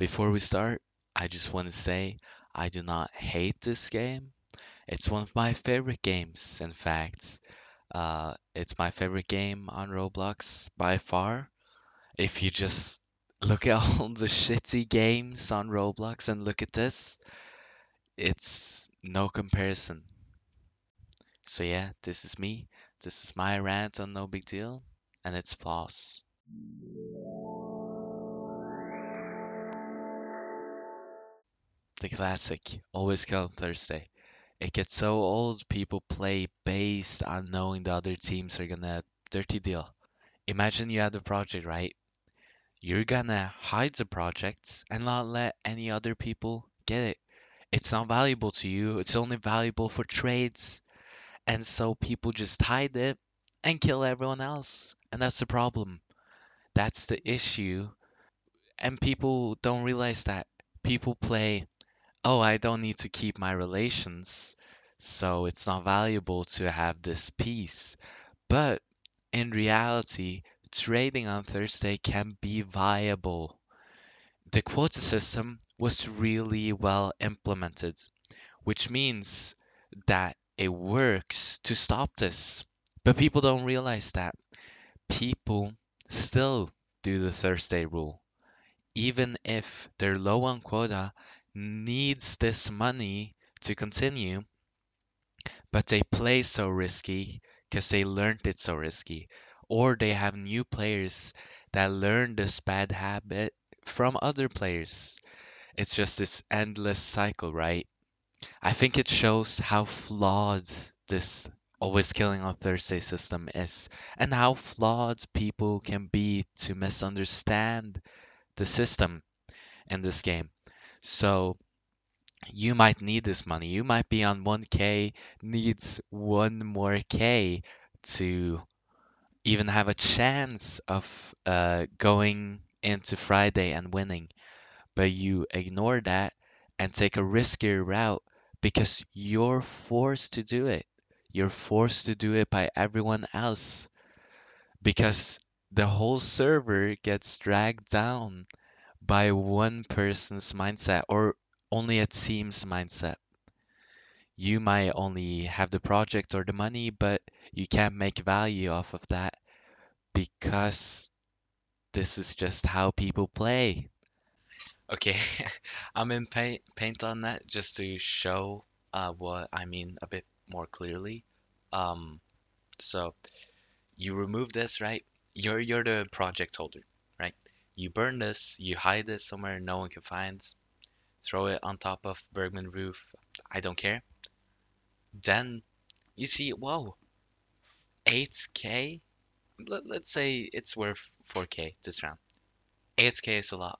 Before we start, I just want to say I do not hate this game. It's one of my favorite games, in fact. It's my favorite game on Roblox by far. If you just look at all the shitty games on Roblox and look at this, it's no comparison. So yeah, this is me. This is my rant on No Big Deal, and it's floss. The classic, always kill on Thursday. It gets so old, people play based on knowing the other teams are gonna dirty deal. Imagine you have the project, right? You're gonna hide the project and not let any other people get it. It's not valuable to you, it's only valuable for trades. And so people just hide it and kill everyone else. And that's the problem. That's the issue. And people don't realize that. People play, oh, I don't need to keep my relations, so it's not valuable to have this piece. But in reality, trading on Thursday can be viable. The quota system was really well implemented, which means that it works to stop this. But people don't realize that. People still do the Thursday rule, even if they're low on quota, needs this money to continue, but they play so risky because they learned it so risky, or they have new players that learn this bad habit from other players. It's just this endless cycle, right? I think it shows how flawed this always killing on Thursday system is, and how flawed people can be to misunderstand the system in this game. So you might need this money. You might be on 1K, needs one more K to even have a chance of going into Friday and winning. But you ignore that and take a riskier route because you're forced to do it. You're forced to do it by everyone else because the whole server gets dragged down by one person's mindset or only a team's mindset. You might only have the project or the money, but you can't make value off of that because this is just how people play. Okay, I'm in paint on that just to show what I mean a bit more clearly. Um, so you remove this, right? You're the project holder, right? You burn this, you hide this somewhere no one can find, throw it on top of Bergman roof. I don't care. Then you see, whoa, 8K? Let's say it's worth 4K this round. 8K is a lot.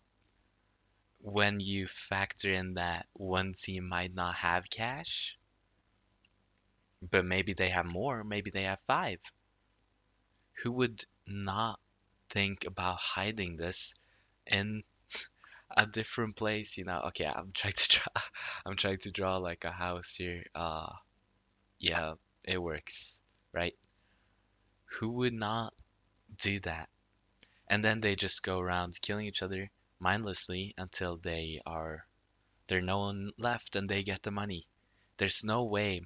When you factor in that one team might not have cash, but maybe they have more, maybe they have five. Who would not think about hiding this in a different place? Okay, I'm trying to draw, I'm trying to draw like a house here. Yeah, it works, right? Who would not do that? And then they just go around killing each other mindlessly until there's no one left and they get the money. There's no way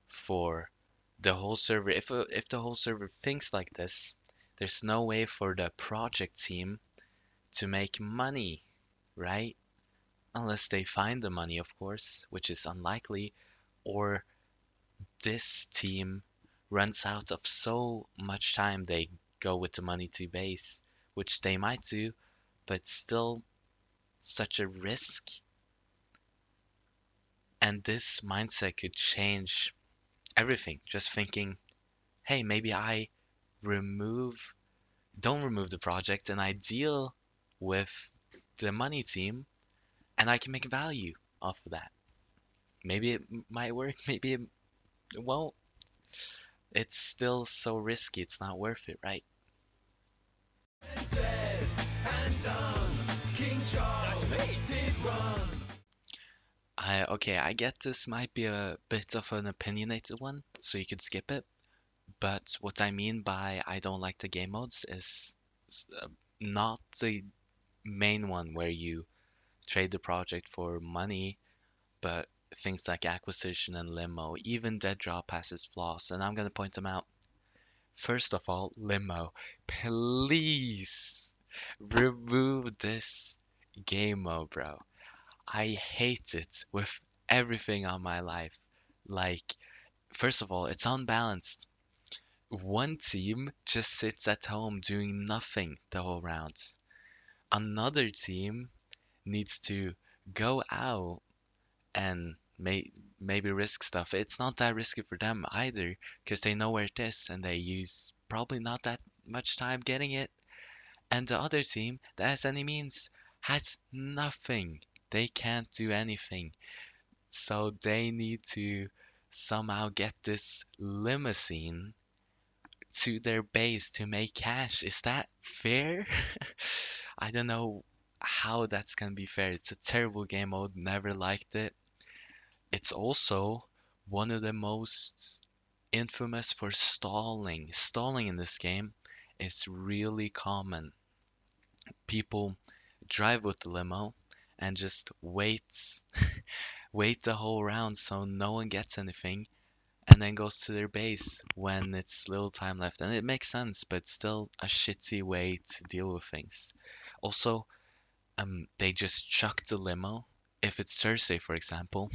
for the whole server if the whole server thinks like this, there's no way for the project team to make money, right? Unless they find the money, of course, which is unlikely, or this team runs out of so much time they go with the money to base, which they might do, but still such a risk. And this mindset could change everything. Just thinking, hey, maybe I remove, don't remove the project and I deal with the money team and I can make value off of that. Maybe it might work, maybe it won't. It's still so risky, it's not worth it, right? Said and done. King Charles did run. I get this might be a bit of an opinionated one, so you could skip it. But what I mean by I don't like the game modes is not the main one where you trade the project for money, but things like acquisition and limo, even dead drop has its flaws, and I'm gonna point them out. First of all, limo. Please remove this game mode, bro. I hate it with everything on my life. Like, first of all, it's unbalanced. One team just sits at home doing nothing the whole round. Another team needs to go out and maybe risk stuff. It's not that risky for them either because they know where it is and they use probably not that much time getting it. And the other team that has any means has nothing. They can't do anything. So they need to somehow get this limousine to their base to make cash. Is that fair? I don't know how that's gonna be fair. It's a terrible game mode, never liked it. It's also one of the most infamous for stalling. Stalling in this game is really common. People drive with the limo and just wait the whole round so no one gets anything, and then goes to their base when it's little time left. And it makes sense, but still a shitty way to deal with things. Also, they just chuck the limo. If it's Thursday, for example,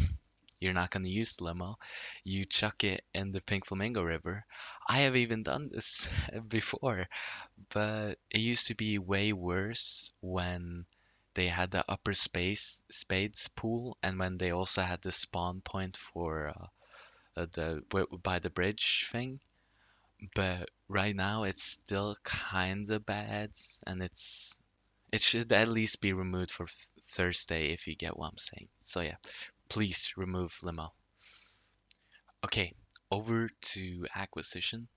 you're not going to use the limo. You chuck it in the Pink Flamingo River. I have even done this before, but it used to be way worse when they had the upper space spades pool and when they also had the spawn point for by the bridge thing. But right now it's still kind of bad, and it should at least be removed for Thursday if you get what I'm saying. So yeah, please remove limo. Okay, over to acquisition.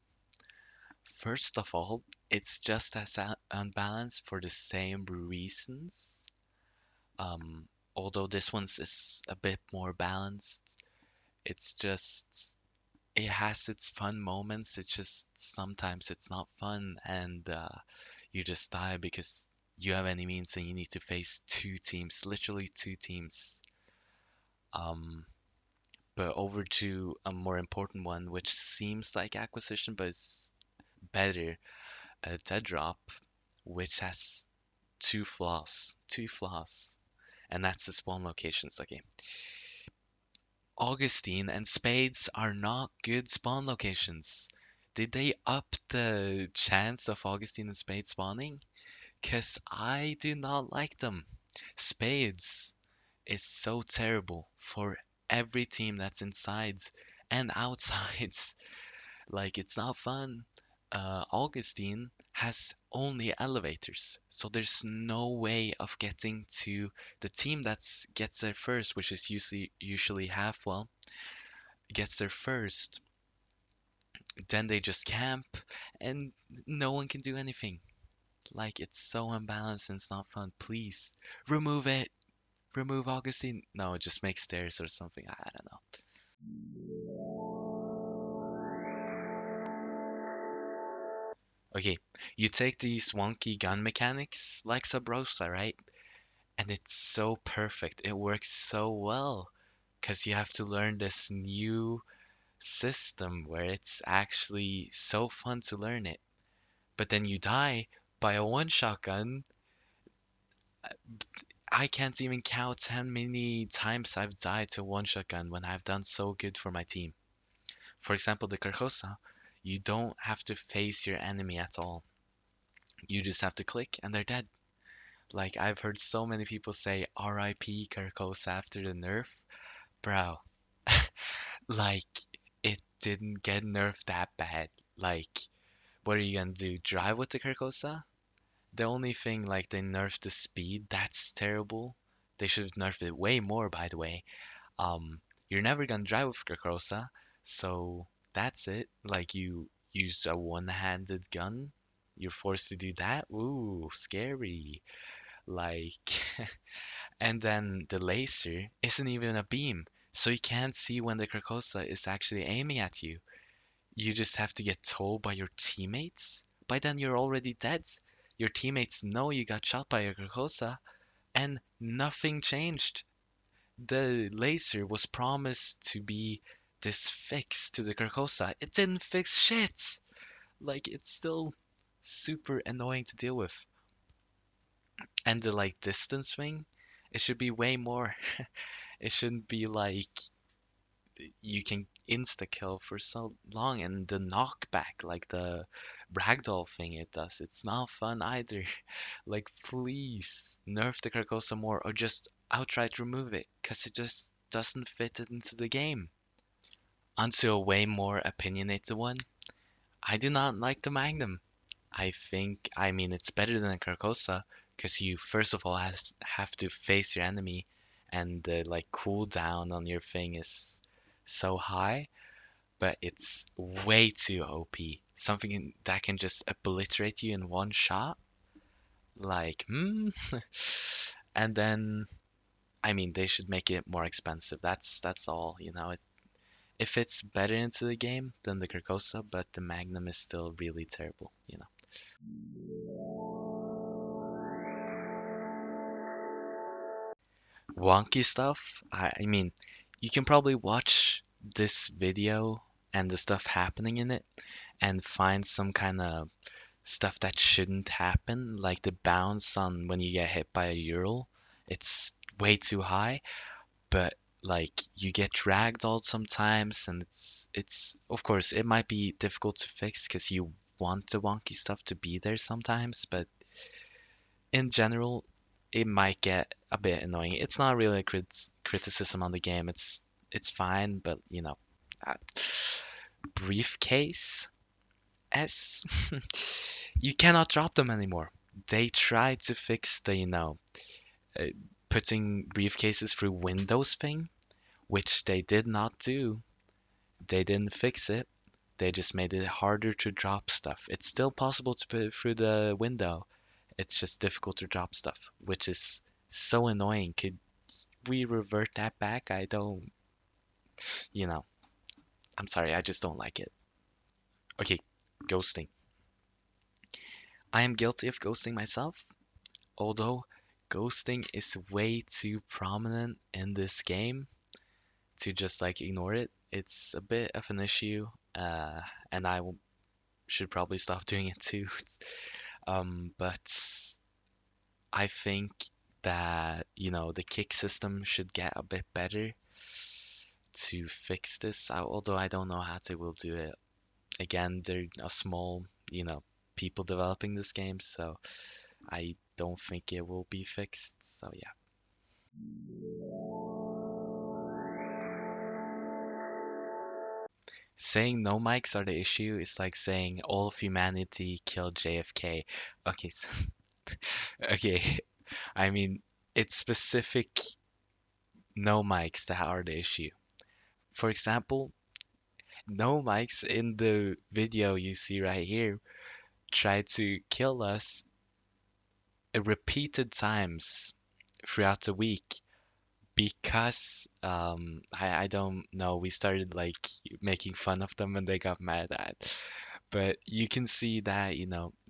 First of all, it's just as unbalanced for the same reasons. Um, Although this one's is a bit more balanced, it's just it has its fun moments. It's just sometimes it's not fun, and you just die because you have any means and you need to face two teams, literally two teams. Um, but over to a more important one, which seems like acquisition, but it's better, dead drop, which has two flaws, and that's the spawn locations. Okay, Augustine and Spades are not good spawn locations. Did they up the chance of Augustine and Spades spawning? Cause I do not like them. Spades is so terrible for every team that's inside and outsides. Like it's not fun. Augustine has only elevators, so there's no way of getting to the team that's gets there first, which is usually Halfwell, gets there first. Then they just camp, and no one can do anything. Like it's so unbalanced and it's not fun. Please remove it. Remove Augustine. No, just make stairs or something. I don't know. Okay, you take these wonky gun mechanics like Sub Rosa, right? And it's so perfect. It works so well because you have to learn this new system where it's actually so fun to learn it. But then you die by a one shotgun. I can't even count how many times I've died to one shotgun when I've done so good for my team. For example, the Carcosa, you don't have to face your enemy at all. You just have to click and they're dead. Like I've heard so many people say RIP Carcosa after the nerf. Bro, like it didn't get nerfed that bad. Like, what are you gonna do? Drive with the Carcosa? The only thing, like, they nerfed the speed. That's terrible. They should have nerfed it way more, by the way. You're never gonna drive with Carcosa, so that's it. Like, you use a one-handed gun. You're forced to do that. Ooh, scary. Like, and then the laser isn't even a beam, so you can't see when the Carcosa is actually aiming at you. You just have to get told by your teammates. By then, you're already dead. Your teammates know you got shot by a Carcosa, and nothing changed. The laser was promised to be this fix to the Carcosa. It didn't fix shit. Like, it's still super annoying to deal with. And the like distance thing, it should be way more. It shouldn't be like you can insta kill for so long, and the knockback, like the ragdoll thing it does, it's not fun either. Like, please nerf the Carcosa more, or just outright remove it, because it just doesn't fit into the game. Onto a way more opinionated one, I do not like the Magnum. I mean, it's better than a Carcosa, because you first of all have to face your enemy, and the like cooldown on your thing is so high, but it's way too OP. Something that can just obliterate you in one shot. Like, And then, I mean, they should make it more expensive. That's all, it fits better into the game than the Carcosa, but the Magnum is still really terrible. Wonky stuff. I mean, you can probably watch this video and the stuff happening in it and find some kind of stuff that shouldn't happen, like the bounce on when you get hit by a Ural. It's way too high, but like you get dragged all sometimes, and it's of course it might be difficult to fix because you want the wonky stuff to be there sometimes, but in general, it might get a bit annoying. It's not really a criticism on the game. It's fine, but uh, briefcase S, you cannot drop them anymore. They tried to fix the uh, putting briefcases through Windows thing, which they did not do. They didn't fix it. They just made it harder to drop stuff. It's still possible to put it through the window. It's just difficult to drop stuff, which is so annoying. Could we revert that back? I don't, you know, I'm sorry, I just don't like it. Okay, ghosting. I am guilty of ghosting myself, although ghosting is way too prominent in this game to just like ignore it. It's a bit of an issue, and should probably stop doing it too. But I think that, the kick system should get a bit better to fix this, although I don't know how they will do it. Again, they're a small, people developing this game, so I don't think it will be fixed. So yeah. Saying no mics are the issue is like saying all of humanity killed JFK. Okay, okay. I mean, it's specific no mics that are the issue. For example, no mics in the video you see right here tried to kill us repeated times throughout the week because I don't know, we started like making fun of them and they got mad at. But you can see that,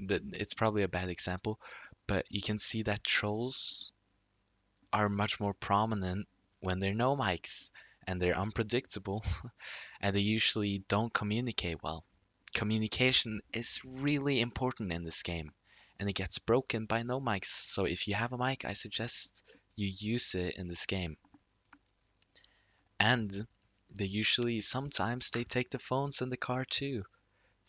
that it's probably a bad example, but you can see that trolls are much more prominent when they're no mics and they're unpredictable and they usually don't communicate well. Communication is really important in this game, and it gets broken by no mics. So if you have a mic, I suggest you use it in this game. And sometimes they take the phones in the car too.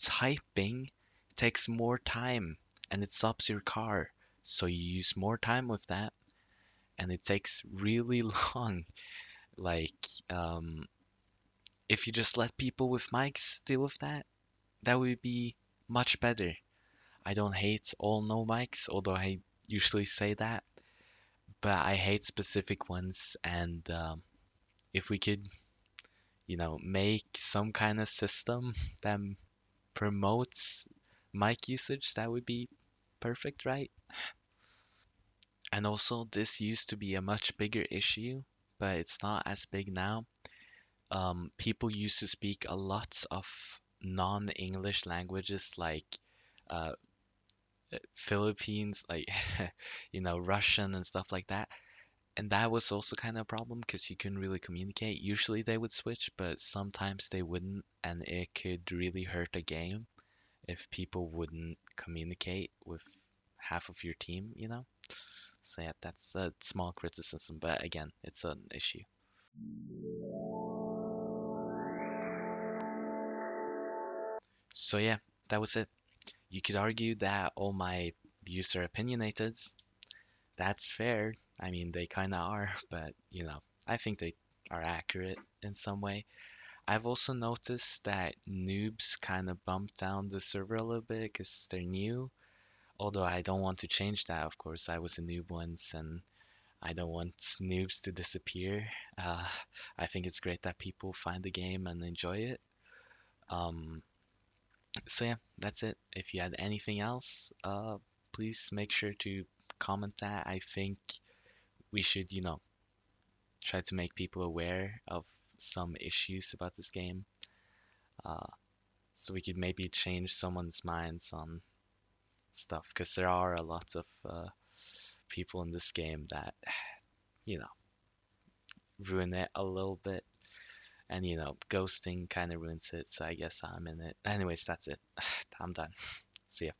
Typing takes more time and it stops your car. So you use more time with that, and it takes really long. Like, um, if you just let people with mics deal with that, that would be much better. I don't hate all no mics, although I usually say that, but I hate specific ones. And if we could, make some kind of system that promotes mic usage, that would be perfect, right? And also, this used to be a much bigger issue, but it's not as big now. People used to speak a lot of non-English languages like uh, Philippines, like Russian and stuff like that. And that was also kind of a problem because you couldn't really communicate. Usually they would switch, but sometimes they wouldn't, and it could really hurt a game if people wouldn't communicate with half of your team. So yeah, that's a small criticism, but again, it's an issue. So yeah, that was it. You could argue that all my views are opinionated. That's fair. I mean, they kind of are, but I think they are accurate in some way. I've also noticed that noobs kind of bump down the server a little bit because they're new. Although I don't want to change that, of course. I was a noob once and I don't want noobs to disappear. Uh, I think it's great that people find the game and enjoy it. Um, so yeah, that's it. If you had anything else, please make sure to comment that. I think we should, try to make people aware of some issues about this game. Uh, so we could maybe change someone's minds on stuff because there are a lot of people in this game that you know ruin it a little bit, and ghosting kind of ruins it. So I guess I'm in it. Anyways, that's it. I'm done. See ya.